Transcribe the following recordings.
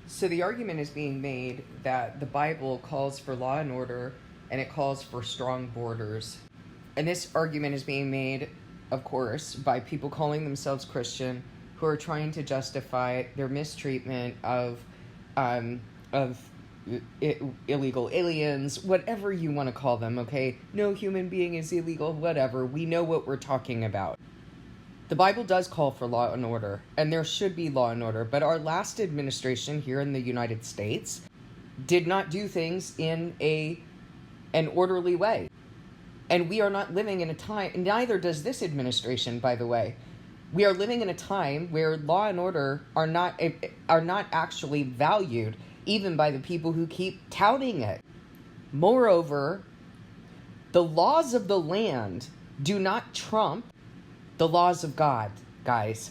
So the argument is being made that the Bible calls for law and order and it calls for strong borders. And this argument is being made, of course, by people calling themselves Christian who are trying to justify their mistreatment of illegal aliens, whatever you want to call them, okay? No human being is illegal, whatever. We know what we're talking about. The Bible does call for law and order, and there should be law and order, but our last administration here in the United States did not do things in an orderly way. And we are not living in a time, and neither does this administration, by the way. We are living in a time where law and order are not actually valued, even by the people who keep touting it. Moreover, the laws of the land do not trump the laws of God, guys.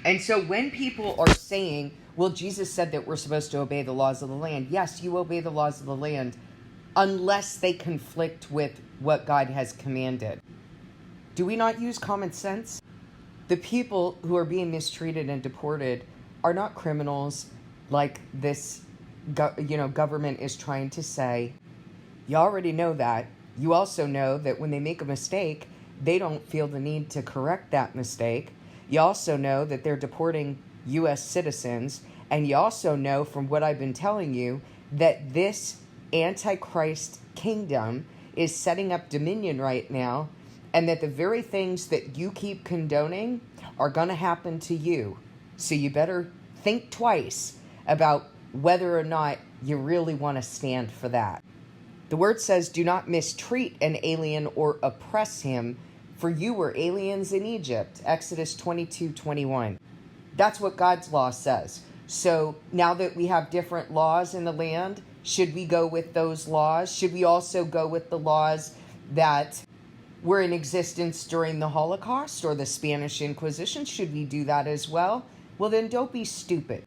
And so when people are saying, well, Jesus said that we're supposed to obey the laws of the land. Yes, you obey the laws of the land unless they conflict with what God has commanded. Do we not use common sense? The people who are being mistreated and deported are not criminals like this government is trying to say. You already know that. You also know that when they make a mistake, they don't feel the need to correct that mistake. You also know that they're deporting U.S. citizens. And you also know from what I've been telling you that this Antichrist kingdom is setting up dominion right now, and that the very things that you keep condoning are going to happen to you. So you better think twice about whether or not you really want to stand for that. The word says, do not mistreat an alien or oppress him, for you were aliens in Egypt. Exodus 22:21. That's what God's law says. So now that we have different laws in the land, should we go with those laws? Should we also go with the laws that were in existence during the Holocaust or the Spanish Inquisition? Should we do that as well? Well, then don't be stupid.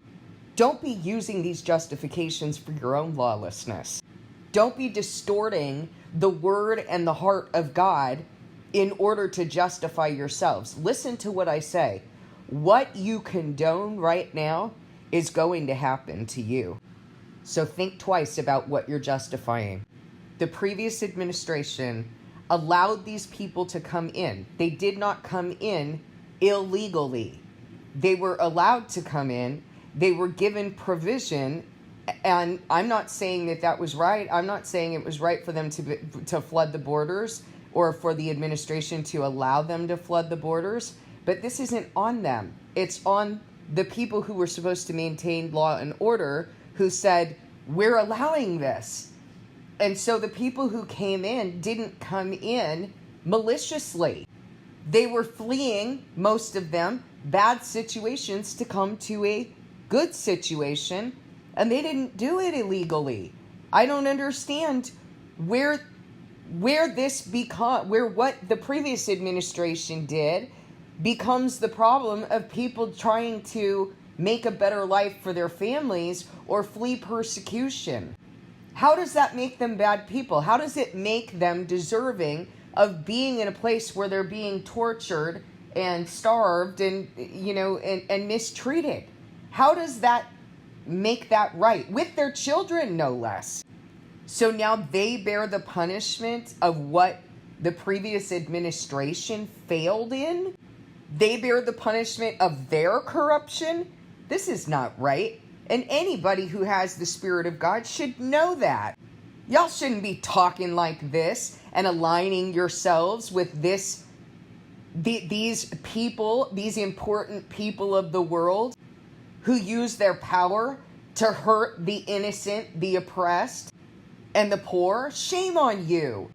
Don't be using these justifications for your own lawlessness. Don't be distorting the word and the heart of God in order to justify yourselves. Listen to what I say. What you condone right now is going to happen to you. So think twice about what you're justifying. The previous administration allowed these people to come in. They did not come in illegally. They were allowed to come in. They were given provision. And I'm not saying that that was right. I'm not saying it was right for them to flood the borders or for the administration to allow them to flood the borders. But this isn't on them. It's on the people who were supposed to maintain law and order who said, we're allowing this. And so the people who came in didn't come in maliciously. They were fleeing, most of them, bad situations to come to a good situation, and they didn't do it illegally. I don't understand where what the previous administration did becomes the problem of people trying to make a better life for their families or flee persecution. How does that make them bad people? How does it make them deserving of being in a place where they're being tortured and starved and mistreated? How does that make that right? With their children, no less. So now they bear the punishment of what the previous administration failed in? They bear the punishment of their corruption? This is not right. And anybody who has the Spirit of God should know that. Y'all shouldn't be talking like this and aligning yourselves with these people, these important people of the world who use their power to hurt the innocent, the oppressed, and the poor. Shame on you.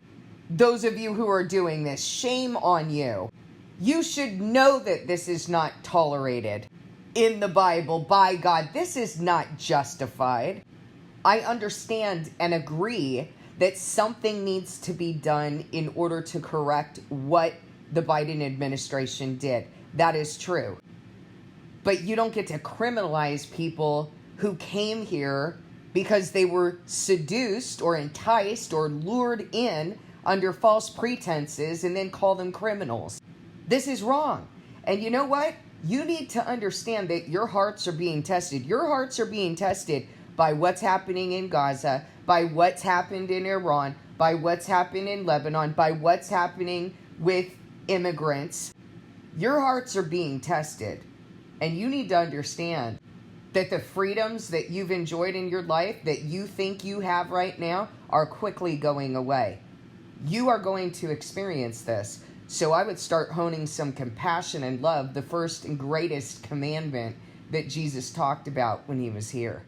Those of you who are doing this, shame on you. You should know that this is not tolerated in the Bible by God. This is not justified. I understand and agree that something needs to be done in order to correct what the Biden administration did. That is true. But you don't get to criminalize people who came here because they were seduced or enticed or lured in under false pretenses and then call them criminals. This is wrong. And you know what? You need to understand that your hearts are being tested. Your hearts are being tested by what's happening in Gaza, by what's happened in Iran, by what's happened in Lebanon, by what's happening with immigrants. Your hearts are being tested. And you need to understand that the freedoms that you've enjoyed in your life, that you think you have right now, are quickly going away. You are going to experience this. So I would start honing some compassion and love, the first and greatest commandment that Jesus talked about when he was here.